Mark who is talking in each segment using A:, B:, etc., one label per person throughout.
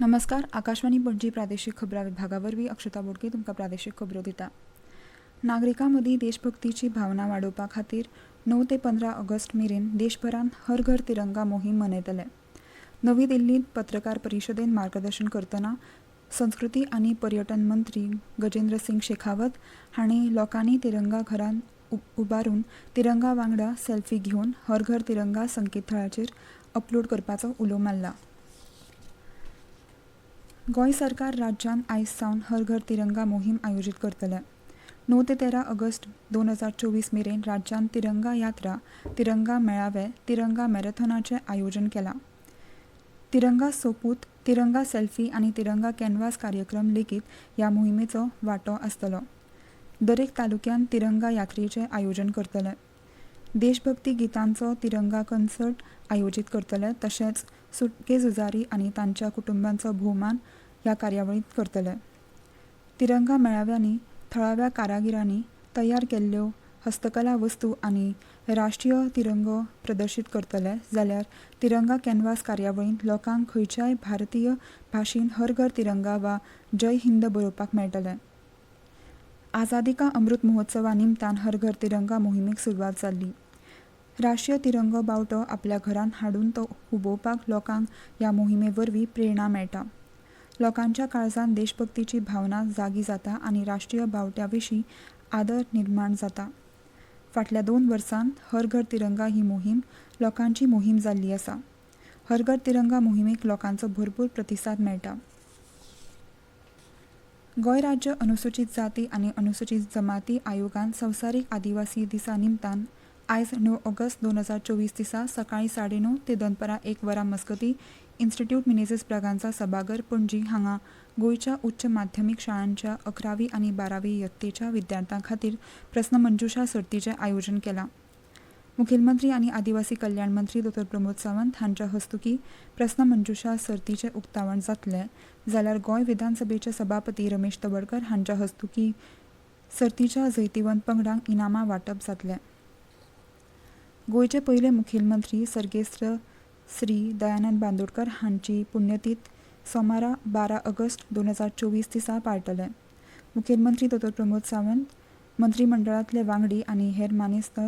A: नमस्कार. आकाशवाणी पणजी प्रादेशीक खबरां विभागा वरवीं अक्षता बोडके तुमकां प्रादेशीक खबरो दिता. नागरिकां मदीं देशभक्तीची भावना वाडोवपा खातीर 9 ते 15 ऑगस्ट मेरेन देशभरांत हर घर तिरंगा मोहीम मनयतले. नवी दिल्लींत पत्रकार परिशदेंत मार्गदर्शन करतना संस्कृती आनी पर्यटन मंत्री गजेंद्र सिंग शेखावत हांणी लोकांनी तिरंगा घरांत उबारून तिरंगा वांगडा सेल्फी घेवन हर घर तिरंगा संकेतथळाचेर अपलोड करपाचो उलो मारला. गोंय सरकार राज्यान आयज सावन हर घर तिरंगा मोहीम आयोजीत करतले. 9 ते 13 ऑगस्ट 2024 मेरेन राज्यात तिरंगा यात्रा, तिरंगा मेळावे, तिरंगा मॅरेथॉनाचें आयोजन केलां. तिरंगा सोपूत, तिरंगा सेल्फी आनी तिरंगा कॅनवास कार्यक्रम लेगीत ह्या मोहिमेचो वांटो आसतलो. दरेक तालुक्यात तिरंगा यात्रेचें आयोजन करतले. देशभक्ती गितांचो तिरंगा कॉन्सर्ट आयोजीत करतले. तशेंच सुटके झुजारी आनी तांच्या कुटुंबांचो भोवमान ह्या कार्यावळींत करतले. तिरंगा मेळाव्यांनी थळाव्या कारागिरांनी तयार केल्ल्यो हस्तकला वस्तू आनी राष्ट्रीय तिरंगो प्रदर्शीत करतले. जाल्यार तिरंगा कॅनवास कार्यावळींत लोकांक खंयच्याय भारतीय भाशेन हर घर तिरंगा वा जय हिंद बरोवपाक मेळटले. आझादी का अमृत महोत्सवा निमतान हर घर तिरंगा मोहिमेक सुरवात जाल्ली. राष्ट्रीय तिरंगो बावटो आपल्या घरांत हाडून तो हुबोवपाक लोकांक ह्या मोहिमे वरवीं प्रेरणा मेळटा. लोकांच्या काळजांत देशभक्तीची भावना जागी जाता आनी राष्ट्रीय बावट्या विशीं आदर निर्माण जाता. फाटल्या 2 वर्सांत हर घर तिरंगा ही मोहीम लोकांची मोहीम जाल्ली आसा. हर घर तिरंगा मोहिमेक लोकांचो भरपूर प्रतिसाद मेळटा. गोंय राज्य अनुसूचित जाती आनी अनुसूचित जमाती आयोगान संवसारीक आदिवासी दिसा निमतान आयज 9 ऑगस्ट 2024 दिसा सकाळीं 9:30 ते दनपारां 1 वरां मजगतीं इन्स्टिट्यूट मिनेझिस ब्रागांचा सभाघर पणजी हांगा गोंयच्या उच्च माध्यमीक शाळांच्या 11वी आनी 12वी इयत्तेच्या विद्यार्थ्यां खातीर प्रस्नमंजुषा सर्तीचें आयोजन केलां. मुखेलमंत्री आनी आदिवासी कल्याण मंत्री डॉ. प्रमोद सावंत हांच्या हस्तुकीं प्रस्नमंजुषा सर्तीचें उक्तावण जातलें. जाल्यार गोंय विधानसभेचे सभापती रमेश तवडकर हांच्या हस्तुकीं सर्तीच्या जैतिवंत पंगडांक इनामां वांटप जातलें. गोंयचे पयले मुखेलमंत्री सर्गेस्त श्री दयानंद बांदोडकर हांची पुण्यतीथ सोमारा 12 ऑगस्ट 2024 दिसा पाळटले. मुखेलमंत्री डॉ. प्रमोद सावंत मंत्रिमंडळांतले वांगडी आनी हेर मानेस्त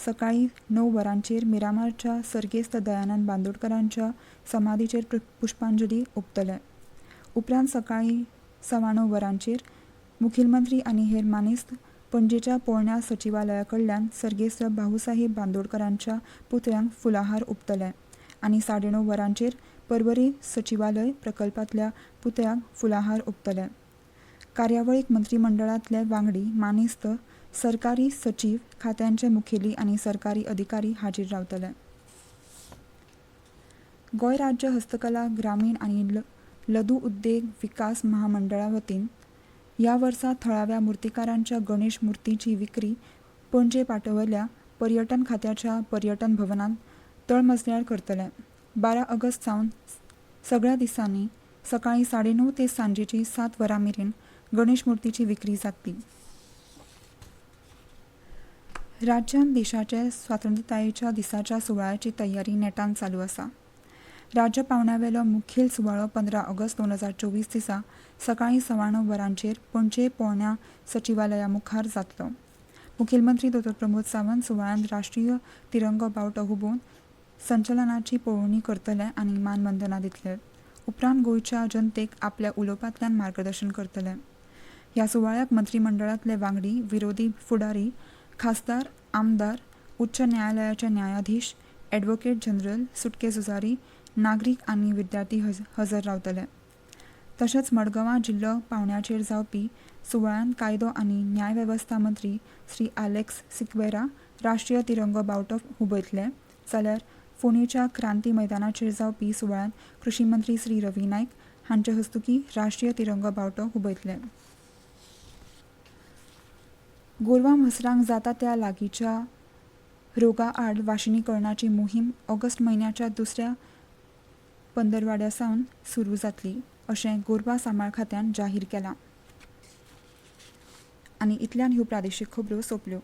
A: सकाळीं 9 वरांचेर मिरामारच्या सर्गेस्त दयानंद बांदोडकरांच्या समाधीचेर पुष्पांजली ओंपतले. उपरांत सकाळीं 9:15 वरांचेर मुखेलमंत्री आनी हेर मानेस्त पणजेच्या पोरण्या सचिवालया कडल्यान सर्गेस्त भाऊसाहेब बांदोडकरांच्या पुतळ्यांक फुलाहार ओंपतले आनी 9:30 वरांचेर पर्वरी सचिवालय प्रकल्पांतल्या पुतळ्याक फुलाहार ओंपतले. कार्यावळीक मंत्रिमंडळांतले वांगडी, मानेस्त, सरकारी सचीव, खात्यांचे मुखेली आनी सरकारी अधिकारी हाजीर रावतले. गोंय राज्य हस्तकला ग्रामीण आनी लघु उद्देग विकास महामंडळा वतीन ह्या वर्सा थळाव्या मुर्तीकारांच्या गणेश मुर्तीची विक्री पणजे पाटवयल्या पर्यटन खात्याच्या पर्यटन भवनांत तळमजल्यार करतले. 12 ऑगस्ट सावन सगळ्या दिसांनी सकाळीं 9:30 ते सांजेची 7 वरां मेरेन गणेश मुर्तीची विक्री जातली. राज्यांत देशाचे स्वातंत्र्यतायेच्या दिसाच्या सुवाळ्याची तयारी नेटान चालू आसा. राज्य पावंड्यावेलो मुखेल सुवाळो 15 ऑगस्ट 2024 दिसा सकाळीं 9:15 वरांचेर पणजे पोरण्या सचिवालया मुखार जातलो. मुखेलमंत्री डॉ. प्रमोद सावंत सुवाळ्यांत राष्ट्रीय तिरंगो बावटो हुबोवन संचलनाची पळोवणी करतले आनी मानवंदना दितले. उपरांत गोंयच्या जनतेक आपल्या उलोवपांतल्यान मार्गदर्शन करतले. ह्या सुवाळ्याक मंत्रिमंडळांतले वांगडी, विरोधी फुडारी, खासदार, आमदार, उच्च न्यायालयाचे न्यायाधीश, ॲडव्होकेट जनरल, सुटके झुजारी, नागरीक आनी विद्यार्थी हजर रावतले. तशेंच मडगांवां जिल्लो पावंड्याचेर जावपी सुवाळ्यांत कायदो आनी न्याय वेवस्था मंत्री श्री आलेक्स सिक्वेरा राष्ट्रीय तिरंगो बावटो हुबयतले. जाल्यार फोंडेच्या क्रांती मैदानाचेर जावपी सुवाळ्यांत कृषी मंत्री श्री रवी नायक हांचे हस्तुकीं राष्ट्रीय तिरंगो बावटो हुबयतले. गोरवां म्हसरांक जाता त्या लागींच्या रोगा आड वाशिनीकरणाची मोहीम ऑगस्ट म्हयन्याच्या दुसऱ्या पंदरवाड्या सावन सुरू जातली अशें गोरवां सांबाळ खात्यान जाहीर केलां. आनी इतल्यान ह्यो प्रादेशीक खबरो सोंपल्यो.